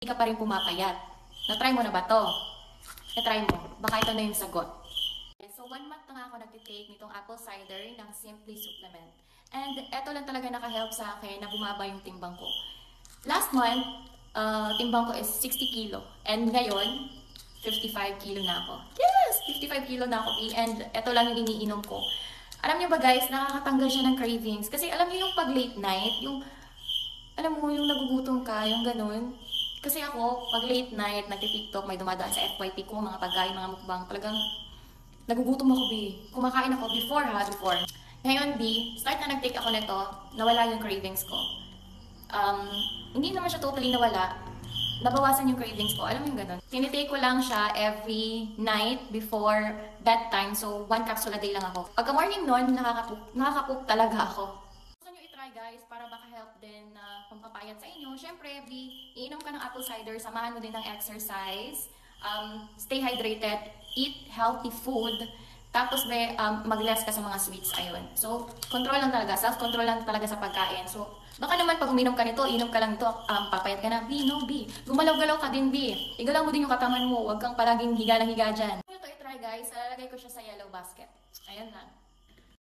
hindi ka pa rin pumapayat. Na-try mo na ba to? Na-try mo. Baka ito na yung sagot. So, 1 month na nga ako nagtitake nitong apple cider ng Simply Supplement. And eto lang talaga nakahelp sa akin na bumaba yung timbang ko. Last month, timbang ko is 60 kilo. And ngayon, 55 kilo na ako. Yes! 55 kilo na ako, and eto lang yung iniinom ko. Alam niyo ba guys, nakakatanggal siya ng cravings. Kasi alam niyo yung pag late night, yung, alam mo, yung nagugutom ka, yung ganun. Kasi ako, pag late night, nagti-tiktok, may dumadaan sa FYP ko, mga pagkain, mga mukbang, talagang nagugutom ako, B. Kumakain ako before. Ngayon, B, start na nag-take ako nito, nawala yung cravings ko. Hindi naman siya totally nawala. Nabawasan yung cravings ko. Alam mo yung ganun. Tinitake ko lang siya every night before bedtime. So, 1 capsule a day lang ako. Pagka morning nun, nakakapoop talaga ako. Gusto nyo i-try guys para baka help din na pampapayat sa inyo. Siyempre, iinom ka ng apple cider, samahan mo din ng exercise. Stay hydrated, eat healthy food. Tapos mag-less ka sa mga sweets, ayun. So, control lang talaga, self-control lang talaga sa pagkain. So, baka naman pag uminom ka nito, inom ka lang ito, papayat ka na, B, no, B. Gumalaw-galaw ka din, B. Igalaw mo din yung katawan mo, huwag kang palaging higa na higa dyan. Kung ito i-try guys, lalagay ko siya sa yellow basket. Ayan na.